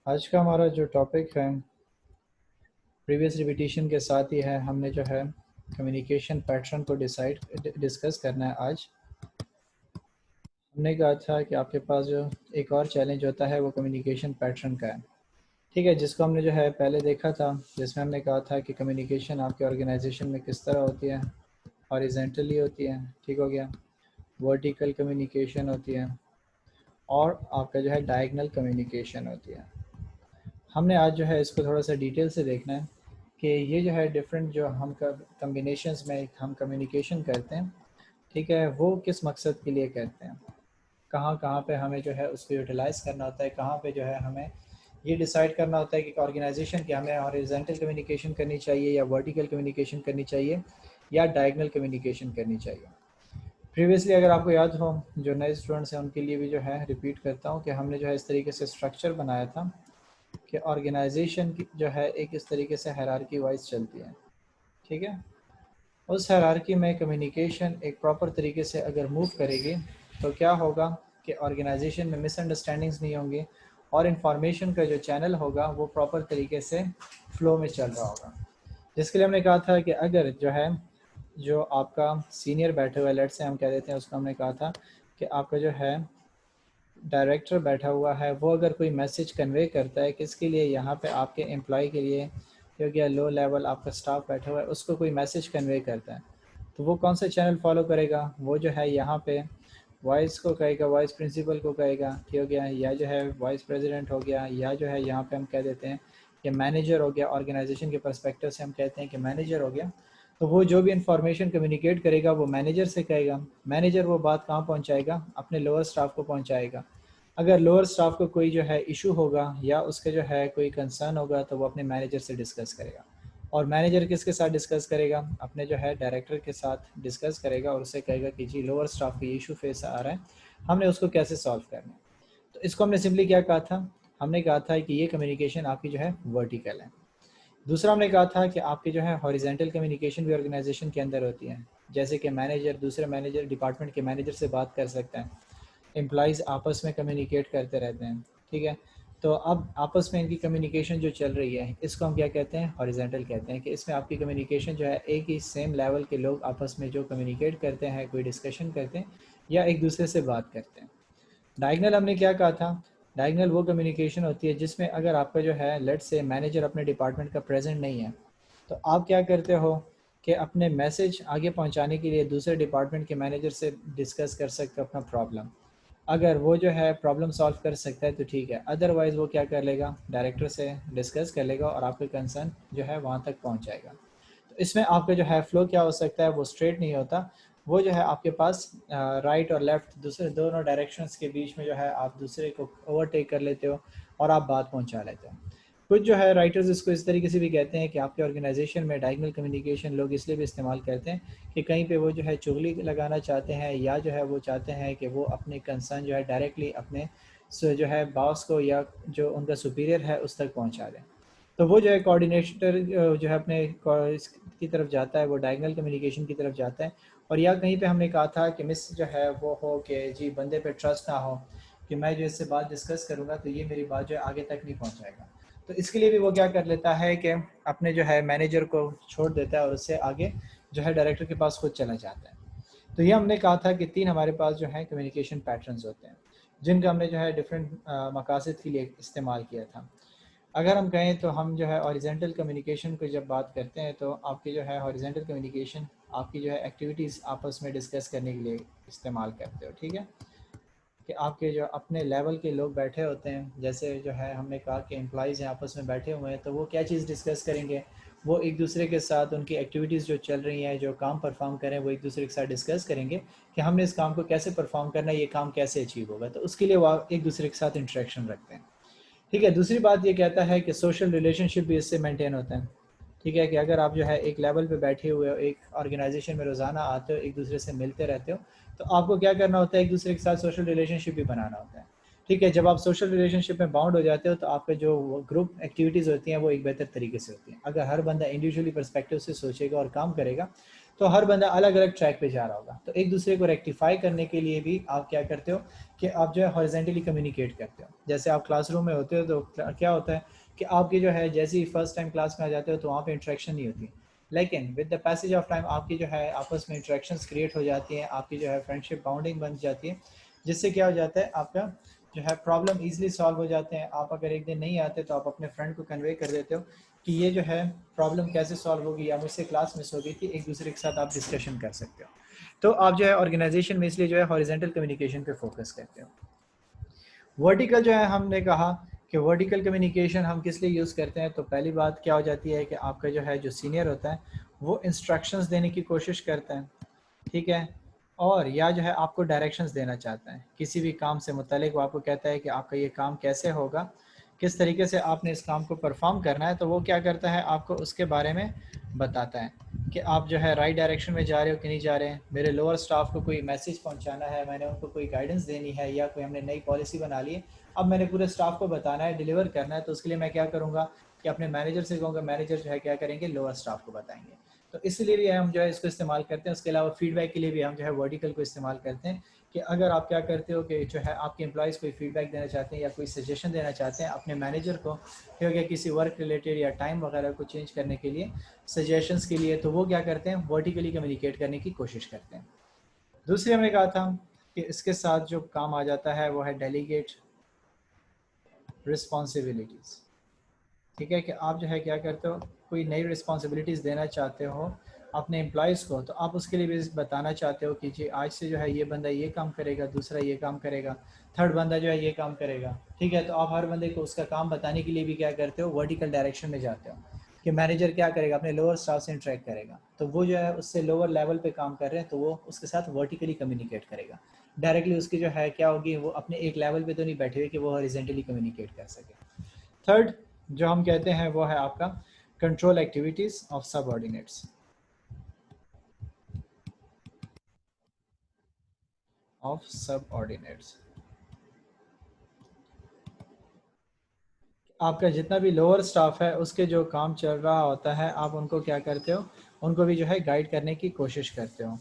आज का हमारा जो टॉपिक है प्रीवियस रिपीटिशन के साथ ही है। हमने जो है कम्युनिकेशन पैटर्न को डिस्कस करना है आज। हमने कहा था कि आपके पास जो एक और चैलेंज होता है वो कम्युनिकेशन पैटर्न का है, ठीक है, जिसको हमने जो है पहले देखा था, जिसमें हमने कहा था कि कम्युनिकेशन आपके ऑर्गेनाइजेशन में किस तरह होती है। हॉरिजॉन्टली होती है, ठीक हो गया। वर्टिकल कम्युनिकेशन होती है और आपका जो है डायगोनल कम्युनिकेशन होती है। हमने आज जो है इसको थोड़ा सा डिटेल से देखना है कि ये जो है डिफरेंट जो हम कम्बिनेशंस में हम कम्युनिकेशन करते हैं, ठीक है, वो किस मकसद के लिए करते हैं, कहाँ कहाँ पे हमें जो है उसको यूटिलाइज़ करना होता है, कहाँ पे जो है हमें ये डिसाइड करना होता है कि ऑर्गेनाइजेशन की हमें हॉरिजॉन्टल कम्युनिकेशन करनी चाहिए या वर्टिकल कम्युनिकेशन करनी चाहिए या डायगोनल कम्युनिकेशन करनी चाहिए। प्रीवियसली अगर आपको याद हो, जो नए स्टूडेंट्स हैं उनके लिए भी जो है रिपीट करता हूँ कि हमने जो है इस तरीके से स्ट्रक्चर बनाया था कि ऑर्गेनाइजेशन की जो है एक इस तरीके से हायरार्की वाइज चलती है, ठीक है। उस हायरार्की में कम्युनिकेशन एक प्रॉपर तरीके से अगर मूव करेगी तो क्या होगा कि ऑर्गेनाइजेशन में मिसअंडरस्टैंडिंग्स नहीं होंगी और इन्फॉर्मेशन का जो चैनल होगा वो प्रॉपर तरीके से फ्लो में चल रहा होगा। जिसके लिए हमने कहा था कि अगर जो है जो आपका सीनियर बैठे हुए, लेट से हम कह देते हैं उसको, हमने कहा था कि आपका जो है डायरेक्टर बैठा हुआ है, वो अगर कोई मैसेज कन्वे करता है किसके लिए, यहाँ पे आपके एम्प्लॉय के लिए, क्योंकि लो लेवल आपका स्टाफ बैठा हुआ है, उसको कोई मैसेज कन्वे करता है तो वो कौन सा चैनल फॉलो करेगा, वो जो है यहाँ पे वाइस को कहेगा, वाइस प्रिंसिपल को कहेगा, ठीक हो गया, या जो है वाइस प्रेसिडेंट हो गया, या जो है यहाँ पे हम कह देते हैं कि मैनेजर हो गया। ऑर्गेनाइजेशन के पर्सपेक्टिव से हम कहते हैं कि मैनेजर हो गया। तो वो जो भी इंफॉर्मेशन कम्युनिकेट करेगा वो मैनेजर से कहेगा। मैनेजर वो बात कहाँ पहुँचाएगा, अपने लोअर स्टाफ को पहुँचाएगा। अगर लोअर स्टाफ को कोई जो है इशू होगा या उसके जो है कोई कंसर्न होगा तो वो अपने मैनेजर से डिस्कस करेगा। और मैनेजर किसके साथ डिस्कस करेगा, अपने जो है डायरेक्टर के साथ डिस्कस करेगा और उससे कहेगा कि जी लोअर स्टाफ को ये इशू फेस आ रहा है, हमने उसको कैसे सॉल्व करना है। तो इसको हमने सिंपली क्या कहा था, हमने कहा था कि ये कम्युनिकेशन आपकी जो है वर्टिकल है। दूसरा हमने कहा था कि आपकी जो है हॉरिजॉन्टल कम्युनिकेशन भी ऑर्गेनाइजेशन के अंदर होती है, जैसे कि मैनेजर दूसरे मैनेजर डिपार्टमेंट के मैनेजर से बात कर सकता है, एम्प्लॉयज़ आपस में कम्युनिकेट करते रहते हैं, ठीक है। तो अब आपस में इनकी कम्युनिकेशन जो चल रही है इसको हम क्या कहते हैं, हॉरिजॉन्टल कहते हैं, कि इसमें आपकी कम्युनिकेशन जो है एक ही सेम लेवल के लोग आपस में जो कम्युनिकेट करते हैं, कोई डिस्कशन करते हैं या एक दूसरे से बात करते हैं। डायगोनल हमने क्या कहा था, डायगोनल वो कम्युनिकेशन होती है जिसमें अगर आपका जो है लेट से मैनेजर अपने डिपार्टमेंट का प्रेजेंट नहीं है तो आप क्या करते हो कि अपने मैसेज आगे पहुंचाने के लिए दूसरे डिपार्टमेंट के मैनेजर से डिस्कस कर सकते हो अपना प्रॉब्लम। अगर वो जो है प्रॉब्लम सॉल्व कर सकता है तो ठीक है, अदरवाइज़ वो क्या कर लेगा, डायरेक्टर से डिस्कस कर लेगा और आपका कंसर्न जो है वहाँ तक पहुँच जाएगा। तो इसमें आपका जो है फ्लो क्या हो सकता है, वो स्ट्रेट नहीं होता, वो जो है आपके पास राइट और लेफ़्ट दूसरे दोनों डायरेक्शंस के बीच में जो है आप दूसरे को ओवरटेक कर लेते हो और आप बात पहुँचा लेते हो। कुछ जो है राइटर्स इसको इस तरीके से भी कहते हैं कि आपके ऑर्गेनाइजेशन में डायगोनल कम्युनिकेशन लोग इसलिए भी इस्तेमाल करते हैं कि कहीं पे वो जो है चुगली लगाना चाहते हैं या जो है वो चाहते हैं कि वो अपने कंसर्न जो है डायरेक्टली अपने जो है बॉस को या जो उनका सुपीरियर है उस तक पहुंचा दें। तो वो जो है कोऑर्डिनेटर जो है अपने की तरफ जाता है, वो डायगोनल कम्युनिकेशन की तरफ जाता है। और या कहीं पे हमने कहा था कि मिस जो है वो हो कि जी बंदे पे ट्रस्ट ना हो, कि मैं जो इससे बात डिस्कस करूँगा तो ये मेरी बात जो है आगे तक नहीं पहुँचाएगा। तो इसके लिए भी वो क्या कर लेता है कि अपने जो है मैनेजर को छोड़ देता है और उससे आगे जो है डायरेक्टर के पास खुद चला जाता है। तो ये हमने कहा था कि 3 हमारे पास जो है कम्युनिकेशन पैटर्न्स होते हैं, जिनका हमने जो है डिफरेंट मकासद के लिए इस्तेमाल किया था। अगर हम कहें तो हम जो है हॉरिजॉन्टल कम्युनिकेशन को जब बात करते हैं तो आपकी जो है हॉरिजॉन्टल कम्युनिकेशन आपकी जो है एक्टिविटीज़ आपस में डिस्कस करने के लिए इस्तेमाल करते हो, ठीक है। कि आपके जो अपने लेवल के लोग बैठे होते हैं, जैसे जो है हमने कहा कि एम्प्लॉइज़ हैं आपस में बैठे हुए हैं, तो वो क्या चीज़ डिस्कस करेंगे, वो एक दूसरे के साथ उनकी एक्टिविटीज़ जो चल रही हैं, जो काम परफॉर्म करें, वो एक दूसरे के साथ डिस्कस करेंगे कि हमने इस काम को कैसे परफॉर्म करना है, ये काम कैसे अचीव होगा। तो उसके लिए वो एक दूसरे के साथ इंटरेक्शन रखते हैं, ठीक है। दूसरी बात ये कहता है कि सोशल रिलेशनशिप भी इससे मेंटेन होता है, ठीक है, कि अगर आप जो है एक लेवल पे बैठे हुए हो, एक ऑर्गेनाइजेशन में रोज़ाना आते हो, एक दूसरे से मिलते रहते हो, तो आपको क्या करना होता है, एक दूसरे के साथ सोशल रिलेशनशिप भी बनाना होता है। ठीक है, जब आप सोशल रिलेशनशिप में बाउंड हो जाते हो तो आपके जो ग्रुप एक्टिविटीज़ होती हैं वो एक बेहतर तरीके से होती हैं। अगर हर बंदा इंडिविजुअली पर्सपेक्टिव से सोचेगा और काम करेगा तो हर बंदा अलग अलग ट्रैक पे जा रहा होगा। तो एक दूसरे को रेक्टिफाई करने के लिए भी आप क्या करते हो कि आप जो है हॉरिजेंटली कम्युनिकेट करते हो। जैसे आप क्लासरूम में होते हो तो क्या होता है कि आपकी जो है जैसे ही फर्स्ट टाइम क्लास में आ जाते हो तो वहाँ पे इंटरेक्शन नहीं होती, लेकिन with the passage of time आपकी जो है आपस में इंटरेक्शंस क्रिएट हो जाती हैं, आपकी जो है फ्रेंडशिप बाउंडिंग बन जाती है, जिससे क्या हो जाता है आपका जो है प्रॉब्लम ईजिली सॉल्व हो जाते हैं। आप अगर एक दिन नहीं आते तो आप अपने फ्रेंड को कन्वे कर देते हो कि ये जो है प्रॉब्लम कैसे सॉल्व होगी या मुझसे क्लास मिस हो गई थी, एक दूसरे के साथ आप डिस्कशन कर सकते हो। तो आप जो है ऑर्गेनाइजेशन में इसलिए जो है हॉरिजेंटल कम्युनिकेशन पे फोकस करते हो। वर्टिकल जो है हमने कहा कि वर्टिकल कम्युनिकेशन हम किस लिए यूज़ करते हैं, तो पहली बात क्या हो जाती है कि आपका जो है जो सीनियर होता है वो इंस्ट्रक्शंस देने की कोशिश करता है, ठीक है, और या जो है आपको डायरेक्शंस देना चाहता है किसी भी काम से मुतालिक। वो आपको कहता है कि आपका ये काम कैसे होगा, किस तरीके से आपने इस काम को परफॉर्म करना है, तो वो क्या करता है आपको उसके बारे में बताता है कि आप जो है राइट डायरेक्शन में जा रहे हो कि नहीं जा रहे हैं। मेरे लोअर स्टाफ को कोई मैसेज पहुंचाना है, मैंने उनको कोई गाइडेंस देनी है या कोई हमने नई पॉलिसी बना ली है, अब मैंने पूरे स्टाफ को बताना है, डिलीवर करना है, तो उसके लिए मैं क्या करूँगा कि अपने मैनेजर से कहूँगा, मैनेजर जो है क्या करेंगे लोअर स्टाफ को बताएंगे। तो इसलिए भी हम जो है इसको इस्तेमाल करते हैं। उसके अलावा फीडबैक के लिए भी हम जो है वर्टिकल को इस्तेमाल करते हैं कि अगर आप क्या करते हो कि जो है आपके एम्प्लॉयज़ कोई फीडबैक देना चाहते हैं या कोई सजेशन देना चाहते हैं अपने मैनेजर को, हो गया किसी वर्क रिलेटेड या टाइम वगैरह को चेंज करने के लिए, सजेशंस के लिए, तो वो क्या करते हैं वर्टिकली कम्युनिकेट करने की कोशिश करते हैं। दूसरी हमने कहा था कि इसके साथ जो काम आ जाता है वो है डेलीगेट रिस्पॉन्सिबिलिटीज़। ठीक है, कि आप जो है क्या करते हो, कोई नई रिस्पॉन्सिबिलिटीज़ देना चाहते हो अपने एम्प्लॉयज़ को, तो आप उसके लिए भी बताना चाहते हो कि जी आज से जो है ये बंदा ये काम करेगा, दूसरा ये काम करेगा, थर्ड बंदा जो है ये काम करेगा। ठीक है, तो आप हर बंदे को उसका काम बताने के लिए भी क्या करते हो वर्टिकल डायरेक्शन में जाते हो कि मैनेजर क्या करेगा अपने लोअर स्टाफ से इंटरेक्ट करेगा, तो वो जो है उससे लोअर लेवल पे काम कर रहे हैं तो वो उसके साथ वर्टिकली कम्युनिकेट करेगा। डायरेक्टली उसकी जो है क्या होगी, वो अपने एक लेवल पे तो नहीं बैठे हुए कि वो हॉरिजॉन्टली कम्युनिकेट कर सके। थर्ड जो हम कहते हैं वो है आपका control activities of subordinates. Of subordinates, आपका जितना भी लोअर स्टाफ है उसके जो काम चल रहा होता है आप उनको क्या करते हो, उनको भी जो है गाइड करने की कोशिश करते हो।